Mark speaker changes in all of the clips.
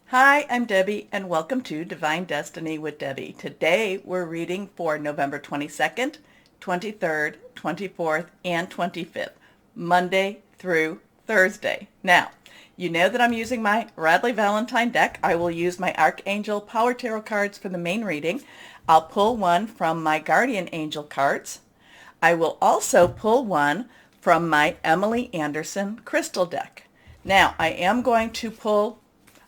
Speaker 1: Hi, I'm Debbie, and welcome to Divine Destiny with Debbie. Today we're reading for November 22nd, 23rd, 24th, and 25th, Monday through Thursday. Now, you know that I'm using my Radley Valentine deck. I will use my Archangel Power Tarot cards for the main reading. I'll pull one from my Guardian Angel cards. I will also pull one from my Emily Anderson crystal deck. Now, I am going to pull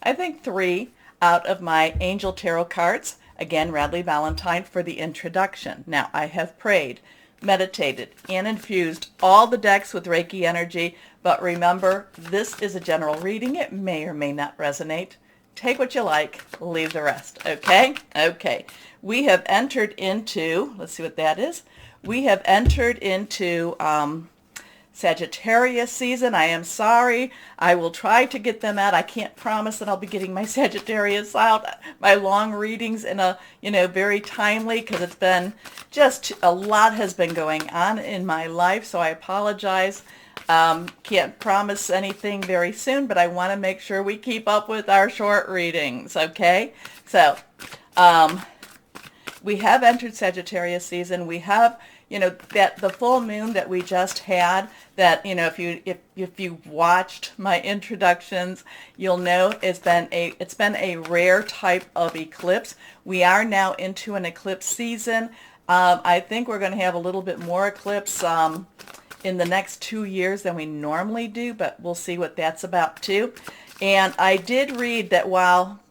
Speaker 1: I think 3 out of my Angel Tarot cards. Again, Radley Valentine for the introduction. Now, I have prayed, meditated, and infused all the decks with Reiki energy, but remember, this is a general reading. It may or may not resonate. Take what you like, leave the rest, okay? Okay. We have entered into, let's see what that is. We have entered into Sagittarius season. I am sorry. I will try to get them out. I can't promise that I'll be getting my Sagittarius out, my long readings in a, very timely, because it's been just a lot has been going on in my life. So I apologize. Can't promise anything very soon, but I want to make sure we keep up with our short readings. Okay. So, we have entered Sagittarius season. We have, that the full moon that we just had, that, if you watched my introductions, you'll know it's been a rare type of eclipse. We are now into an eclipse season. I think we're going to have a little bit more eclipse in the next 2 years than we normally do, but we'll see what that's about too. And I did read that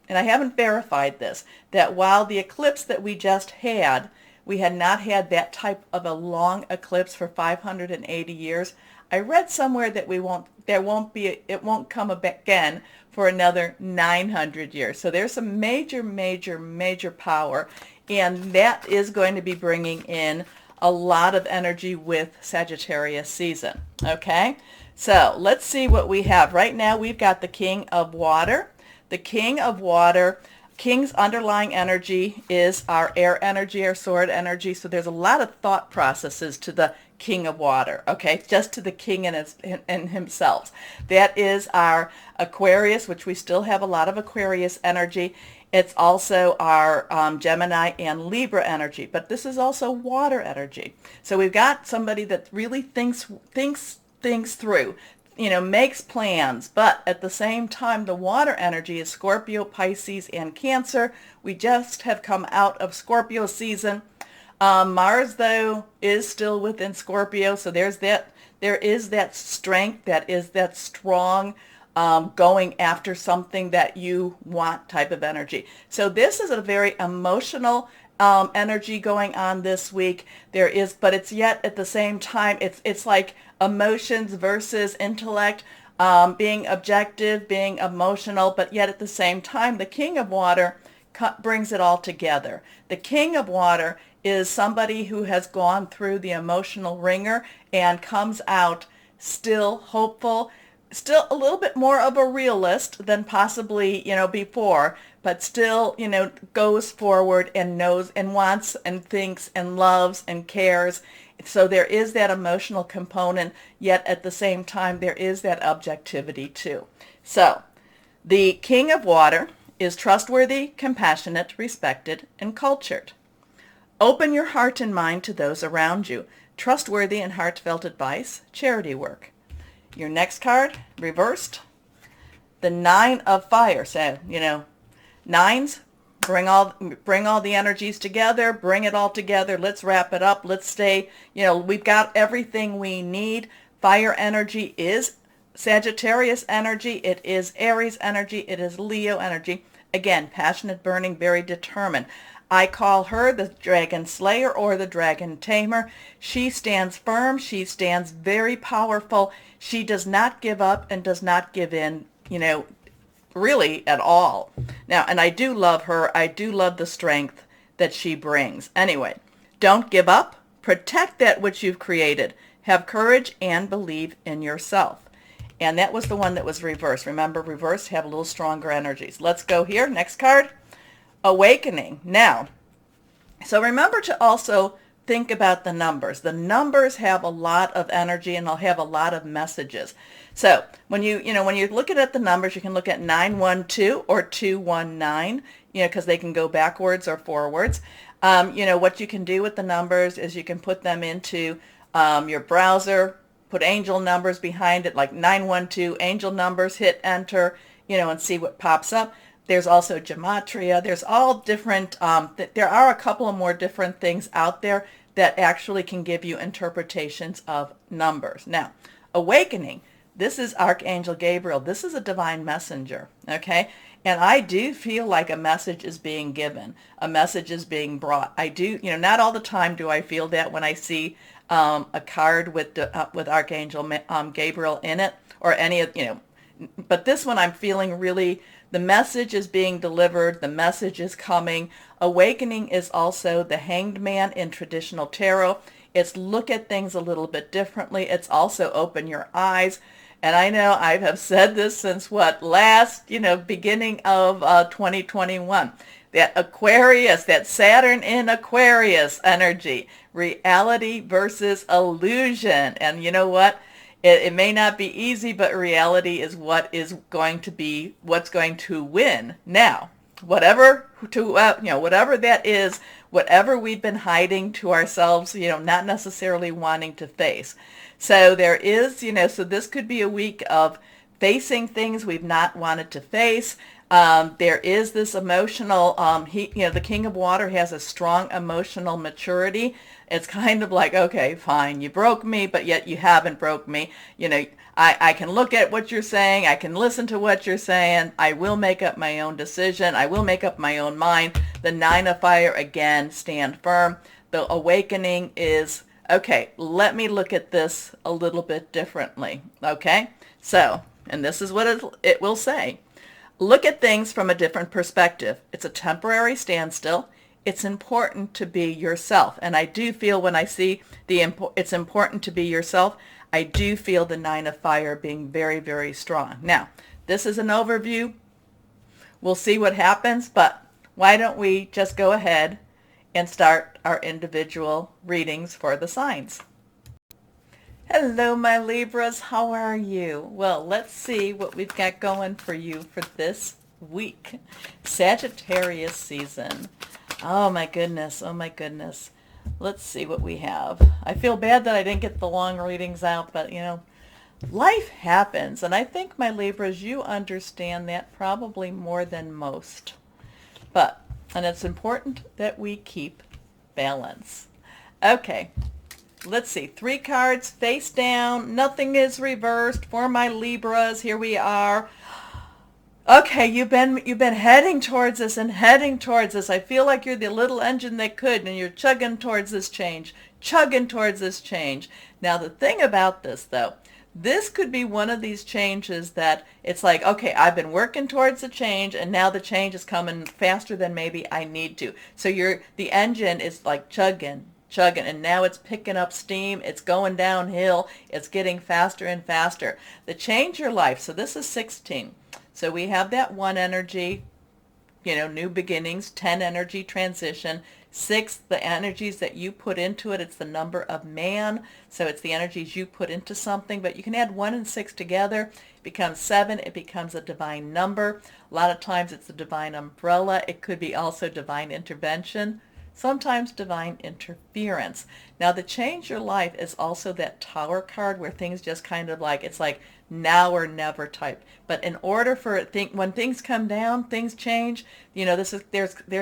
Speaker 1: and I haven't verified this, that while the eclipse that we just had, we had not had that type of a long eclipse for 580 years. I read somewhere that it won't come again for another 900 years. So there's some major, major, major power, and that is going to be bringing in a lot of energy with Sagittarius season. Okay, so let's see what we have. Right now we've got the King of Water. The King of Water, King's underlying energy is our air energy, our sword energy. So there's a lot of thought processes to the King of Water, okay? Just to the king and himself. That is our Aquarius, which we still have a lot of Aquarius energy. It's also our Gemini and Libra energy, but this is also water energy. So we've got somebody that really thinks things through, makes plans, but at the same time, the water energy is Scorpio, Pisces, and Cancer. We just have come out of Scorpio season. Mars, though, is still within Scorpio, so there is that strength, that is that strong going after something that you want type of energy. So this is a very emotional energy going on this week. But it's yet at the same time, it's like emotions versus intellect, being objective, being emotional, but yet at the same time, the King of Water brings it all together. The King of Water is somebody who has gone through the emotional ringer and comes out still hopeful, still a little bit more of a realist than possibly, before, but still, goes forward and knows and wants and thinks and loves and cares. So there is that emotional component, yet at the same time, there is that objectivity too. So the King of Water is trustworthy, compassionate, respected, and cultured. Open your heart and mind to those around you. Trustworthy and heartfelt advice, charity work. Your next card, reversed, the Nine of Fire. So, nines, bring all the energies together, bring it all together. Let's wrap it up. Let's stay, we've got everything we need. Fire energy is Sagittarius energy. It is Aries energy. It is Leo energy. Again, passionate, burning, very determined. I call her the Dragon Slayer or the Dragon Tamer. She stands firm. She stands very powerful. She does not give up and does not give in, really at all. Now, and I do love her. I do love the strength that she brings. Anyway, don't give up. Protect that which you've created. Have courage and believe in yourself. And that was the one that was reversed. Remember, reversed have a little stronger energies. Let's go here. Next card. Awakening. Now, so remember to also think about the numbers. The numbers have a lot of energy and they'll have a lot of messages. So when when you're looking at the numbers, you can look at 912 or 219, because they can go backwards or forwards. What you can do with the numbers is you can put them into your browser, put angel numbers behind it, like 912 angel numbers, hit enter, and see what pops up. There's also gematria. There's all different, there are a couple of more different things out there that actually can give you interpretations of numbers. Now, awakening. This is Archangel Gabriel. This is a divine messenger, okay? And I do feel like a message is being given. A message is being brought. I do, not all the time do I feel that when I see a card with Archangel Gabriel in it, or any of, but this one I'm feeling really, the message is being delivered. The message is coming. Awakening is also the Hanged Man in traditional tarot. It's look at things a little bit differently. It's also open your eyes. And I know I have said this since beginning of 2021. That Aquarius, that Saturn in Aquarius energy, reality versus illusion. And you know what? It may not be easy, but reality is what's going to win. Now, whatever that is, whatever we've been hiding to ourselves, not necessarily wanting to face. So there is, so this could be a week of facing things we've not wanted to face. There is this emotional, the King of Water has a strong emotional maturity. It's kind of like, okay, fine, you broke me, but yet you haven't broke me. I can look at what you're saying. I can listen to what you're saying. I will make up my own decision. I will make up my own mind. The Nine of Fire, again, stand firm. The awakening is, okay, let me look at this a little bit differently, okay? So, and this is what it will say. Look at things from a different perspective. It's a temporary standstill. It's important to be yourself. And I do feel when I see it's important to be yourself, I do feel the Nine of Fire being very, very strong. Now, this is an overview. We'll see what happens, but why don't we just go ahead and start our individual readings for the signs. Hello, my Libras. How are you? Well, let's see what we've got going for you for this week. Sagittarius season. Oh, my goodness. Oh, my goodness. Let's see what we have. I feel bad that I didn't get the long readings out, but, life happens. And I think, my Libras, you understand that probably more than most. And it's important that we keep balance. Okay. Let's see, 3 cards face down. Nothing is reversed for my Libras. Here we are. Okay, you've been heading towards this and heading towards this. I feel like you're the little engine that could, and you're chugging towards this change, chugging towards this change. Now, the thing about this, though, this could be one of these changes that it's like, okay, I've been working towards the change, and now the change is coming faster than maybe I need to. So the engine is like chugging, and now it's picking up steam. It's going downhill. It's getting faster and faster. The change your life. So this is 16. So we have that 1 energy, new beginnings, 10 energy transition, 6, the energies that you put into it. It's the number of man. So it's the energies you put into something, but you can add 1 and 6 together. It becomes 7. It becomes a divine number. A lot of times it's the divine umbrella. It could be also divine intervention. Sometimes divine interference. Now, the change your life is also that Tower card where things just kind of like, it's like now or never type. But in order for when things come down, things change. There's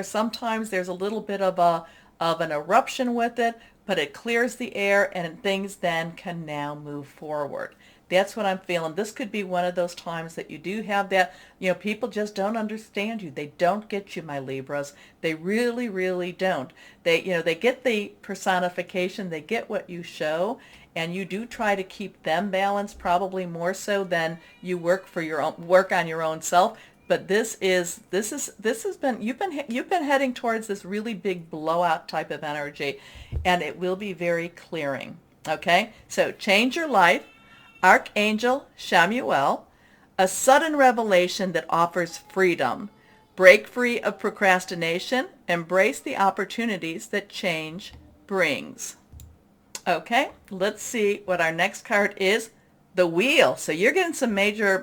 Speaker 1: sometimes there's a little bit of an eruption with it, but it clears the air and things then can now move forward. That's what I'm feeling. This could be one of those times that you do have that, people just don't understand you. They don't get you, my Libras. They really, really don't. They get the personification. They get what you show, and you do try to keep them balanced, probably more so than you work on your own self. But you've been heading towards this really big blowout type of energy, and it will be very clearing. Okay, so change your life. Archangel Chamuel, a sudden revelation that offers freedom. Break free of procrastination. Embrace the opportunities that change brings. Okay, let's see what our next card is. The Wheel. So you're getting some major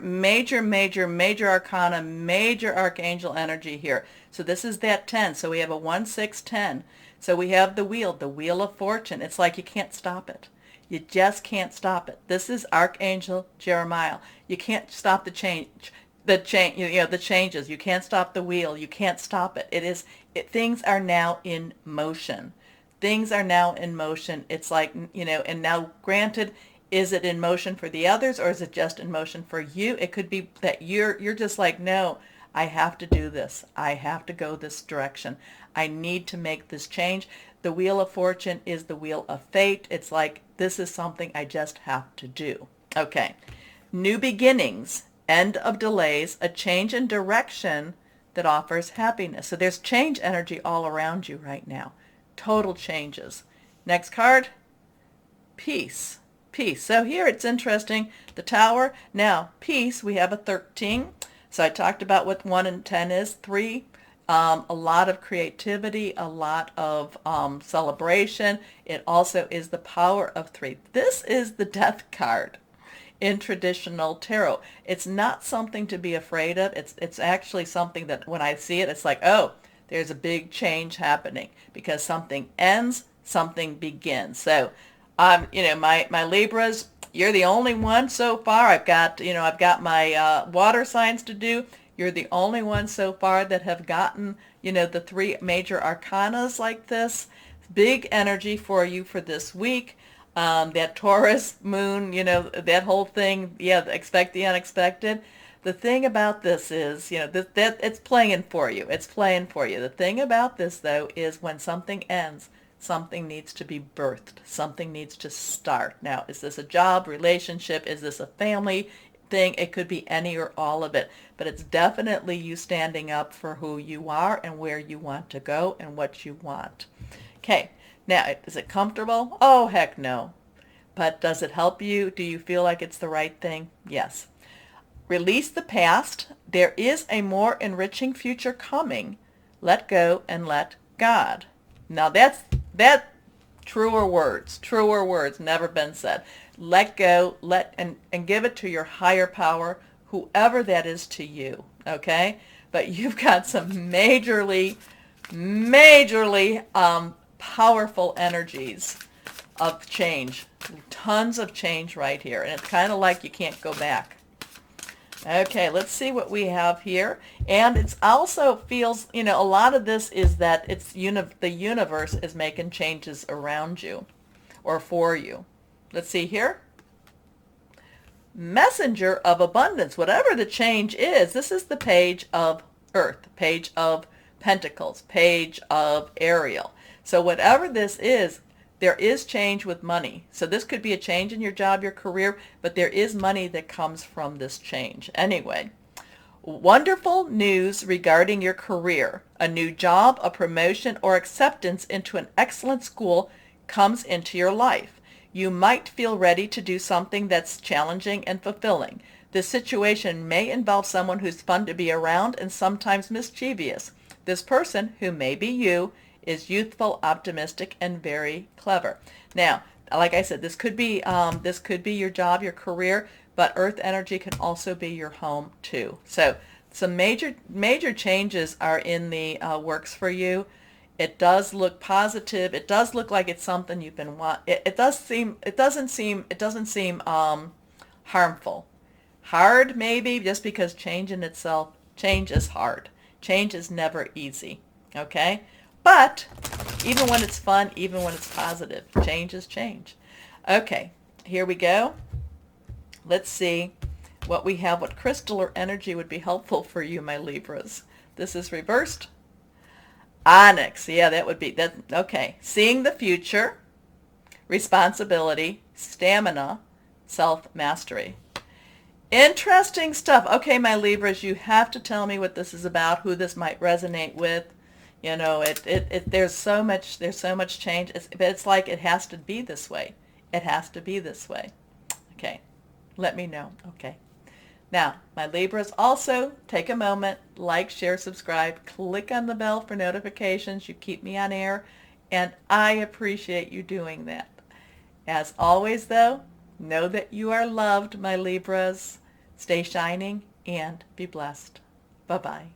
Speaker 1: arcana, major archangel energy here. So this is that 10. So we have a 1, 6, 10. So we have the Wheel of Fortune. It's like you can't stop it. You just can't stop it. This is Archangel Jeremiah. You can't stop the changes. You can't stop the wheel. You can't stop it. Things are now in motion. Things are now in motion. It's like, and now granted, is it in motion for the others or is it just in motion for you? It could be that you're just like, no, I have to do this. I have to go this direction. I need to make this change. The Wheel of Fortune is the wheel of fate. It's like, this is something I just have to do. Okay. New beginnings, end of delays, a change in direction that offers happiness. So there's change energy all around you right now. Total changes. Next card, peace. Peace. So here it's interesting. The Tower. Now, peace, we have a 13. So I talked about what 1 and 10 is. 3, a lot of creativity, a lot of celebration. It also is the power of 3. This is the Death card in traditional tarot. It's not something to be afraid of. It's actually something that when I see it, it's like, oh, there's a big change happening because something ends, something begins. So, my Libras, you're the only one so far. I've got my water signs to do. You're the only one so far that have gotten, the 3 major arcanas like this. Big energy for you for this week. That Taurus moon, that whole thing, expect the unexpected. The thing about this is, that it's playing for you. It's playing for you. The thing about this, though, is when something ends, something needs to be birthed. Something needs to start. Now, is this a job, relationship? Is this a family thing? It could be any or all of it. But it's definitely you standing up for who you are and where you want to go and what you want. Okay. Now, is it comfortable? Oh, heck no. But does it help you? Do you feel like it's the right thing? Yes. Release the past. There is a more enriching future coming. Let go and let God. Now, that truer words, never been said. Let go, and give it to your higher power, whoever that is to you, okay? But you've got some majorly powerful energies of change. Tons of change right here. And it's kind of like you can't go back. Okay, let's see what we have here. And it's also feels, a lot of this is that the universe is making changes around you or for you. Let's see here. Messenger of abundance. Whatever the change is, this is the page of Earth, page of Pentacles, page of Ariel. So whatever this is, there is change with money. So this could be a change in your job, your career, but there is money that comes from this change. Anyway, wonderful news regarding your career. A new job, a promotion, or acceptance into an excellent school comes into your life. You might feel ready to do something that's challenging and fulfilling. This situation may involve someone who's fun to be around and sometimes mischievous. This person, who may be you, is youthful, optimistic, and very clever. Now, like I said, this could be your job, your career, but Earth energy can also be your home too. So some major changes are in the works for you. It does look positive. It does look like it's something you've been It doesn't seem harmful. Hard maybe, just because change is hard. Change is never easy. Okay? But even when it's fun, even when it's positive, change is change. Okay, here we go. Let's see what we have, what crystal or energy would be helpful for you, my Libras. This is reversed. Onyx, yeah, that would be, that. Okay, seeing the future, responsibility, stamina, self-mastery. Interesting stuff. Okay, my Libras, you have to tell me what this is about, who this might resonate with. There's so much change. It's like it has to be this way. It has to be this way. Okay, let me know. Okay. Now, my Libras, also take a moment, like, share, subscribe, click on the bell for notifications. You keep me on air, And I appreciate you doing that. As always, though, know that you are loved, my Libras. Stay shining and be blessed. Bye-bye.